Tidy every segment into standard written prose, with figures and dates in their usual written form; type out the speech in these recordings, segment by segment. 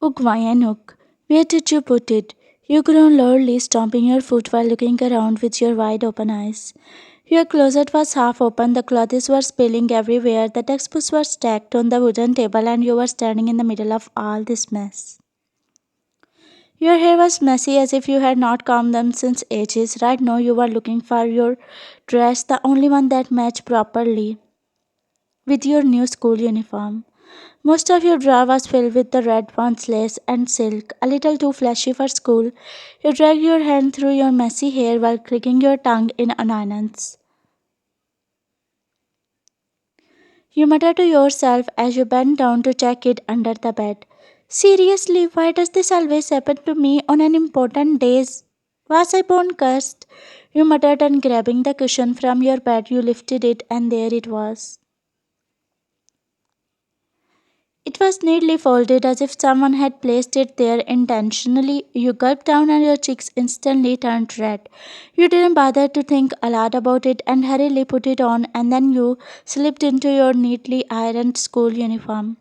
Uk, where did you put it? You groaned loudly, stomping your foot while looking around with your wide open eyes. Your closet was half open, the clothes were spilling everywhere, the textbooks were stacked on the wooden table, and you were standing in the middle of all this mess. Your hair was messy as if you had not combed them since ages. Right now, you were looking for your dress, the only one that matched properly with your new school uniform. Most of your drawer was filled with the red ones, lace and silk, a little too flashy for school. You dragged your hand through your messy hair while clicking your tongue in annoyance. You muttered to yourself as you bent down to check it under the bed. Seriously, why does this always happen to me on an important days? Was I born cursed? You muttered, and grabbing the cushion from your bed, you lifted it, and there it was. It was neatly folded as if someone had placed it there intentionally. You gulped down and your cheeks instantly turned red. You didn't bother to think a lot about it and hurriedly put it on, and then you slipped into your neatly ironed school uniform.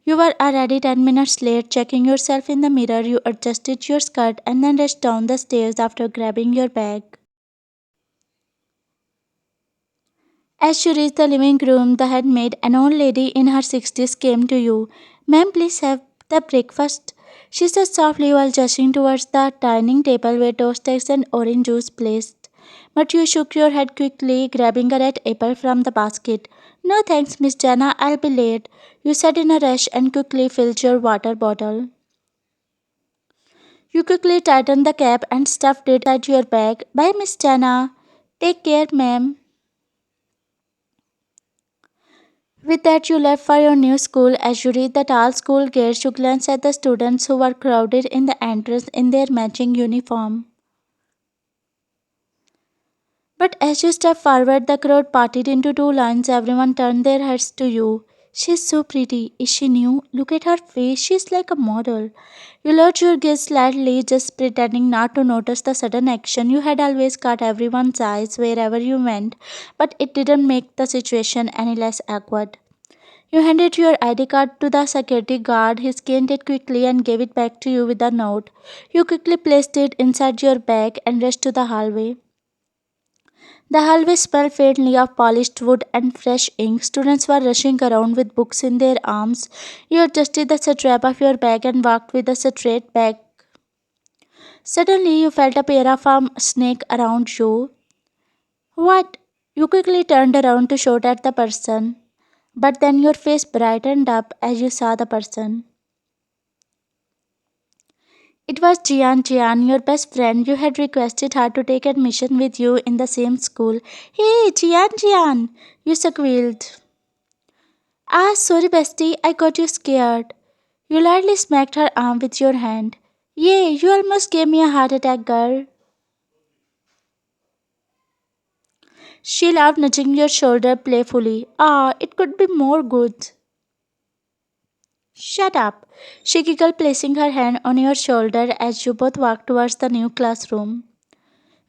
You were already 10 minutes late. Checking yourself in the mirror, you adjusted your skirt and then rushed down the stairs after grabbing your bag. As you reached the living room, the head maid, an old lady in her 60s, came to you. Ma'am, please have the breakfast, she said softly while gesturing towards the dining table where toast eggs and orange juice placed. But you shook your head quickly, grabbing a red apple from the basket. No thanks, Miss Jana, I'll be late, you said in a rush and quickly filled your water bottle. You quickly tightened the cap and stuffed it inside your bag. Bye, Miss Jana. Take care, ma'am. With that, you left for your new school. As you reached the tall school gates, you glanced at the students who were crowded in the entrance in their matching uniform. But as you stepped forward, the crowd parted into two lines. Everyone turned their heads to you. She's so pretty. Is she new? Look at her face. She's like a model. You lowered your gaze slightly, just pretending not to notice the sudden action. You had always caught everyone's eyes wherever you went, but it didn't make the situation any less awkward. You handed your ID card to the security guard. He scanned it quickly and gave it back to you with a note. You quickly placed it inside your bag and rushed to the hallway. The hallway smelled faintly of polished wood and fresh ink. Students were rushing around with books in their arms. You adjusted the strap of your bag and walked with a straight back. Suddenly, you felt a pair of arms snake around you. What? You quickly turned around to shout at the person, but then your face brightened up as you saw the person. It was Jeon, your best friend. You had requested her to take admission with you in the same school. Hey, Jeon, you squealed. Ah, sorry, bestie, I got you scared. You lightly smacked her arm with your hand. Yay, you almost gave me a heart attack, girl. She laughed, nudging your shoulder playfully. Ah, it could be more good. Shut up, she giggled, placing her hand on your shoulder as you both walked towards the new classroom.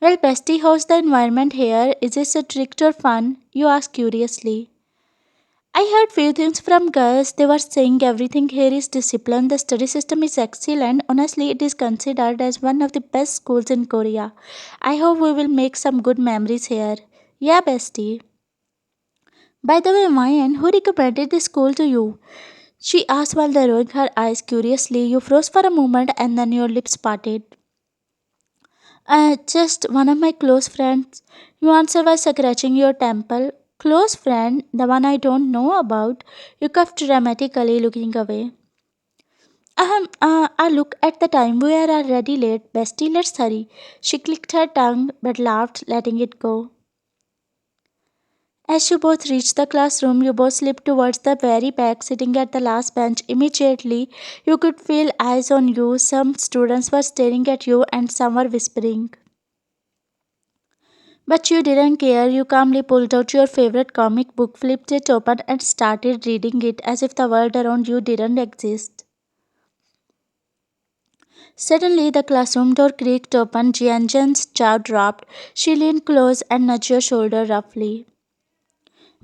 Well, bestie, how's the environment here? Is it strict or fun? You asked curiously. I heard few things from girls. They were saying everything here is disciplined. The study system is excellent. Honestly, it is considered as one of the best schools in Korea. I hope we will make some good memories here. Yeah, bestie. By the way, Mayan, who recommended this school to you? She asked while narrowing her eyes curiously. You froze for a moment and then your lips parted. Just one of my close friends. You answered by scratching your temple. Close friend, the one I don't know about. You coughed dramatically, looking away. I look at the time. We are already late. Bestie, let's hurry. She clicked her tongue but laughed, letting it go. As you both reached the classroom, you both slipped towards the very back, sitting at the last bench. Immediately, you could feel eyes on you. Some students were staring at you and some were whispering. But you didn't care. You calmly pulled out your favorite comic book, flipped it open, and started reading it as if the world around you didn't exist. Suddenly, the classroom door creaked open. Jianjian's jaw dropped. She leaned close and nudged your shoulder roughly.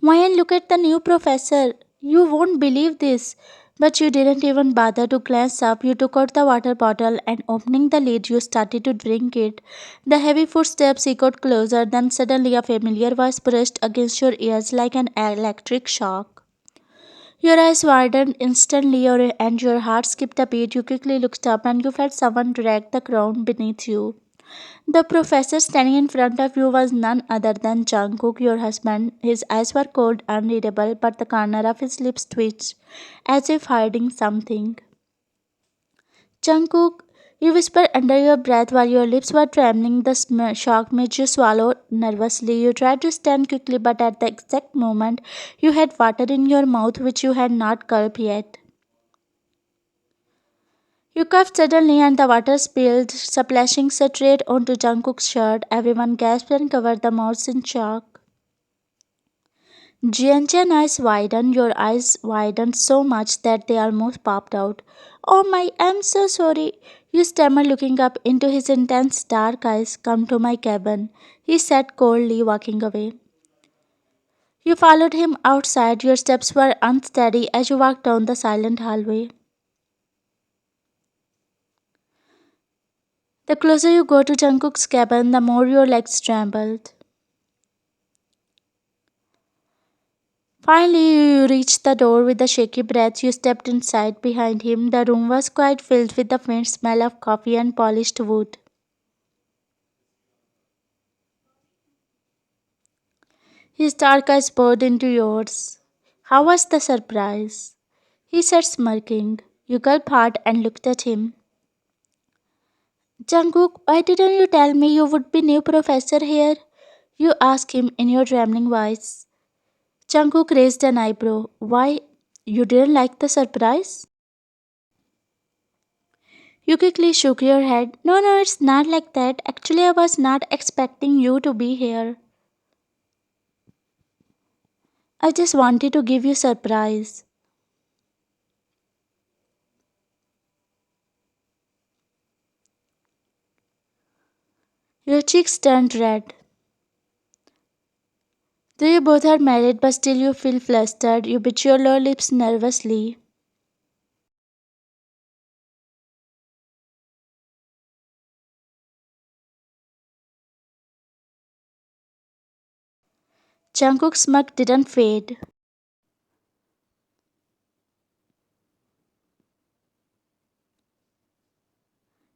Mayan, look at the new professor. You won't believe this. But you didn't even bother to glance up. You took out the water bottle and opening the lid, you started to drink it. The heavy footsteps echoed closer, then suddenly a familiar voice brushed against your ears like an electric shock. Your eyes widened instantly and your heart skipped a beat. You quickly looked up and you felt someone drag the ground beneath you. The professor standing in front of you was none other than Jungkook, your husband. His eyes were cold, unreadable, but the corner of his lips twitched, as if hiding something. Jungkook, you whispered under your breath while your lips were trembling. The shock made you swallow nervously. You tried to stand quickly, but at the exact moment, you had water in your mouth which you had not gulped yet. You coughed suddenly and the water spilled, splashing straight onto Jungkook's shirt. Everyone gasped and covered their mouths in shock. Jeon's your eyes widened so much that they almost popped out. Oh my, I'm so sorry. You stammered, looking up into his intense dark eyes. Come to my cabin, he said coldly, walking away. You followed him outside. Your steps were unsteady as you walked down the silent hallway. The closer you go to Jungkook's cabin, the more your legs trembled. Finally, you reached the door with a shaky breath. You stepped inside behind him. The room was quite filled with the faint smell of coffee and polished wood. His dark eyes bored into yours. How was the surprise? He said, smirking. You gulped hard and looked at him. Jungkook, why didn't you tell me you would be new professor here? You asked him in your trembling voice. Jungkook raised an eyebrow. Why? You didn't like the surprise? You quickly shook your head. No, no, it's not like that. Actually, I was not expecting you to be here. I just wanted to give you surprise. Your cheeks turned red. Though you both are married, but still you feel flustered. You bit your lower lips nervously. Jungkook's smirk didn't fade.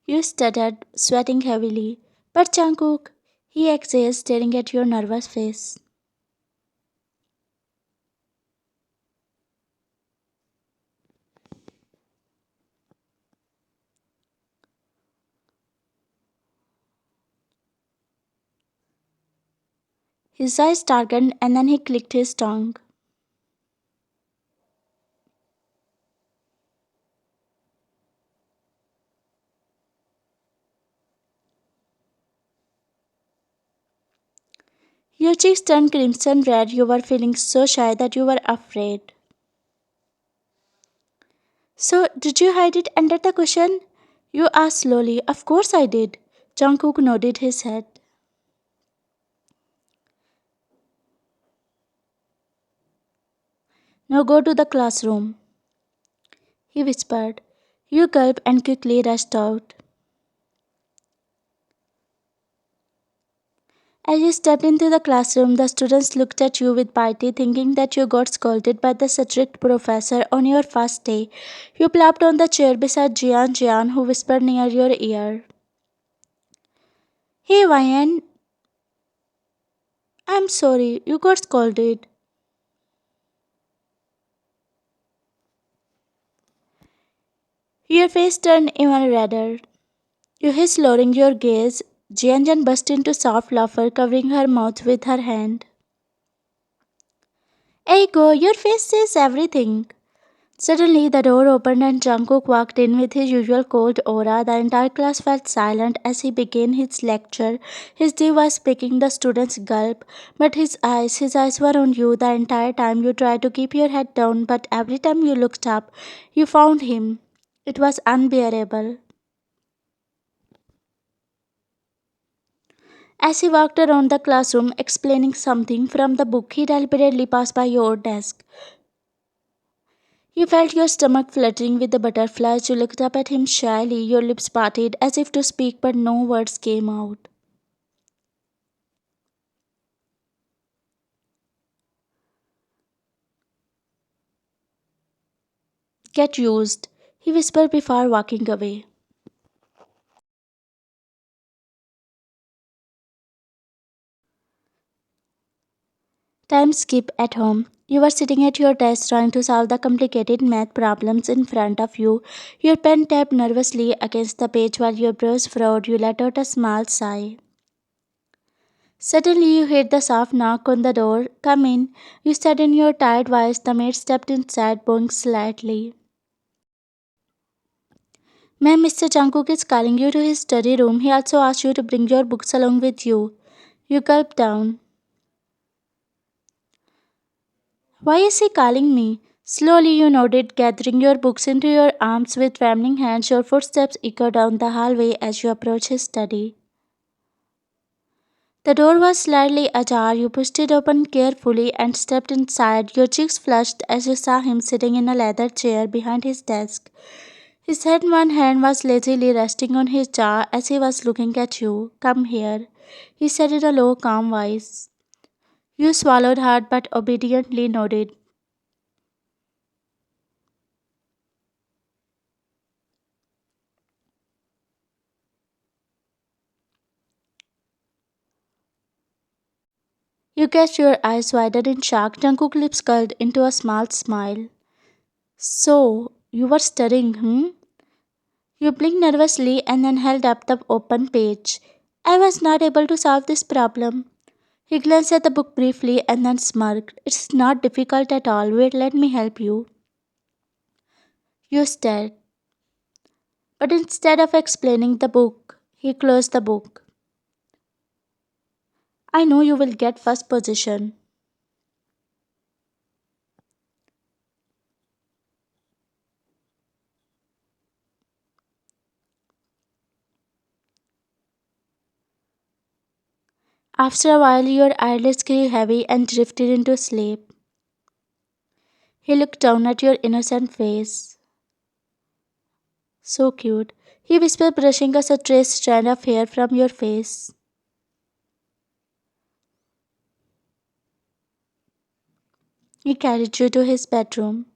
You stuttered, sweating heavily. But Jungkook, he exhaled, staring at your nervous face. His eyes darkened and then he clicked his tongue. Your cheeks turned crimson red. You were feeling so shy that you were afraid. So, did you hide it under the cushion? You asked slowly. Of course I did. Jungkook nodded his head. Now go to the classroom, he whispered. You gulped and quickly rushed out. As you stepped into the classroom, the students looked at you with pity, thinking that you got scolded by the strict professor on your first day. You plopped on the chair beside Jeon, who whispered near your ear. Hey, Ryan, I'm sorry, you got scolded. Your face turned even redder. You hissed, lowering your gaze. Jeon burst into soft laughter, covering her mouth with her hand. Ego, your face says everything. Suddenly, the door opened and Jungkook walked in with his usual cold aura. The entire class felt silent as he began his lecture. His tea was making the students gulp, but his eyes were on you the entire time. You tried to keep your head down, but every time you looked up, you found him. It was unbearable. As he walked around the classroom explaining something from the book, he deliberately passed by your desk. You felt your stomach fluttering with the butterflies. You looked up at him shyly, your lips parted as if to speak, but no words came out. Get used, he whispered before walking away. Time skip at home. You were sitting at your desk trying to solve the complicated math problems in front of you. Your pen tapped nervously against the page while your brows furrowed. You let out a small sigh. Suddenly, you heard the soft knock on the door. Come in. You said in your tired voice. The maid stepped inside, bowing slightly. Ma'am, Mr. Jungkook is calling you to his study room. He also asked you to bring your books along with you. You gulped down. Why is he calling me? Slowly you nodded, gathering your books into your arms with trembling hands. Your footsteps echo down the hallway as you approach his study. The door was slightly ajar. You pushed it open carefully and stepped inside. Your cheeks flushed as you saw him sitting in a leather chair behind his desk. His head, one hand was lazily resting on his jaw as he was looking at you. Come here, he said in a low, calm voice. You swallowed hard but obediently nodded. You catch your eyes widened in shock. Jungkook's lips curled into a small smile. So, you were studying, hmm? You blinked nervously and then held up the open page. I was not able to solve this problem. He glanced at the book briefly and then smirked. It's not difficult at all. Wait, let me help you. You stared. But instead of explaining the book, he closed the book. I know you will get first position. After a while, your eyelids grew heavy and drifted into sleep. He looked down at your innocent face. So cute. He whispered, brushing a stray strand of hair from your face. He carried you to his bedroom.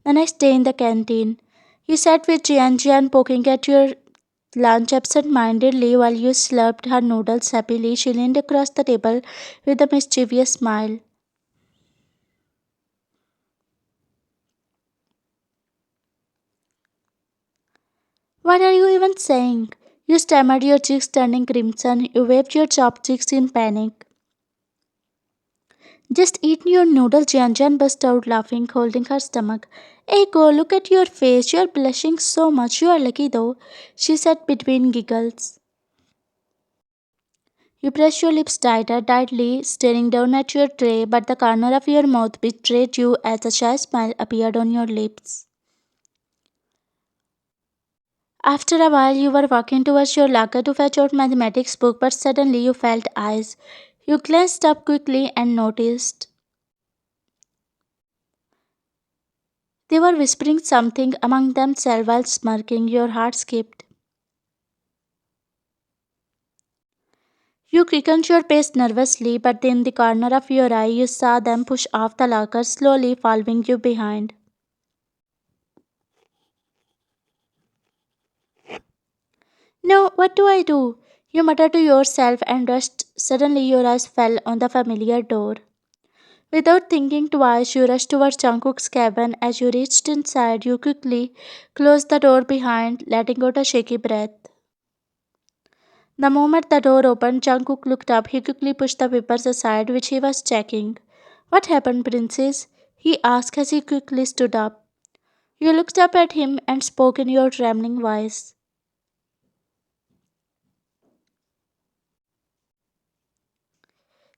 The next day in the canteen, you sat with Jeon poking at your lunch absent-mindedly while you slurped her noodles happily. She leaned across the table with a mischievous smile. What are you even saying? You stammered, your cheeks turning crimson. You waved your chopsticks in panic. Just eat your noodle, Jian burst out laughing, holding her stomach. Echo, look at your face. You are blushing so much. You are lucky though, she said between giggles. You pressed your lips tighter, tightly, staring down at your tray, but the corner of your mouth betrayed you as a shy smile appeared on your lips. After a while, you were walking towards your locker to fetch out mathematics book, but suddenly you felt eyes. You glanced up quickly and noticed they were whispering something among themselves while smirking. Your heart skipped. You quickened your pace nervously, but in the corner of your eye, you saw them push off the locker, slowly following you behind. No, what do I do? You muttered to yourself and rushed. Suddenly, your eyes fell on the familiar door. Without thinking twice, you rushed towards Jungkook's cabin. As you reached inside, you quickly closed the door behind, letting out a shaky breath. The moment the door opened, Jungkook looked up. He quickly pushed the papers aside, which he was checking. What happened, princess? He asked as he quickly stood up. You looked up at him and spoke in your trembling voice.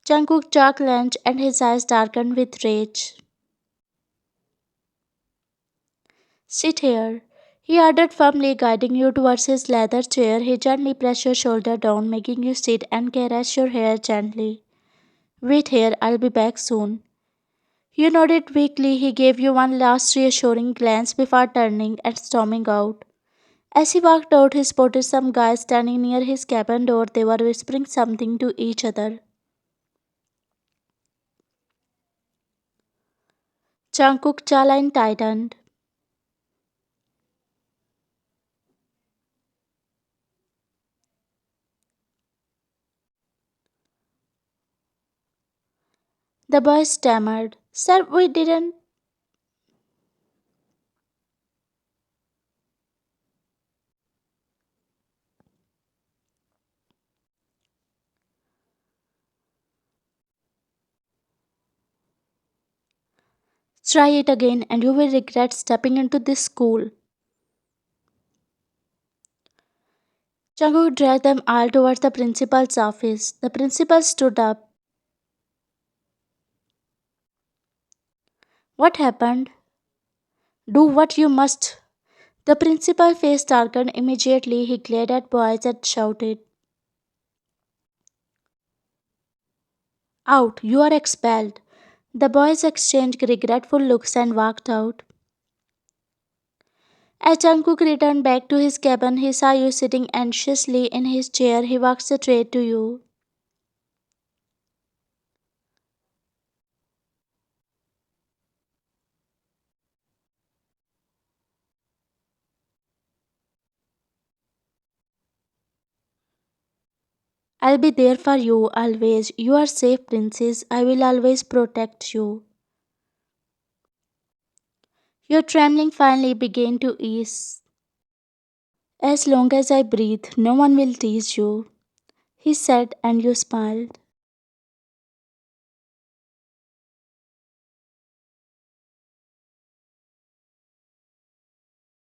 Jungkook's jaw clenched and his eyes darkened with rage. Sit here, he ordered firmly, guiding you towards his leather chair. He gently pressed your shoulder down, making you sit and caress your hair gently. Wait here, I'll be back soon. You nodded weakly. He gave you one last reassuring glance before turning and storming out. As he walked out, he spotted some guys standing near his cabin door. They were whispering something to each other. Jungkook's jawline tightened. The boy stammered, "Sir, we didn't." Try it again and you will regret stepping into this school. Jungkook dragged them all towards the principal's office. The principal stood up. What happened? Do what you must. The principal's face darkened immediately. He glared at boys and shouted, "Out! You are expelled." The boys exchanged regretful looks and walked out. As Jungkook returned back to his cabin, he saw you sitting anxiously in his chair. He walked straight to you. "I'll be there for you always. You are safe, princess. I will always protect you." Your trembling finally began to ease. "As long as I breathe, no one will tease you," he said, and you smiled.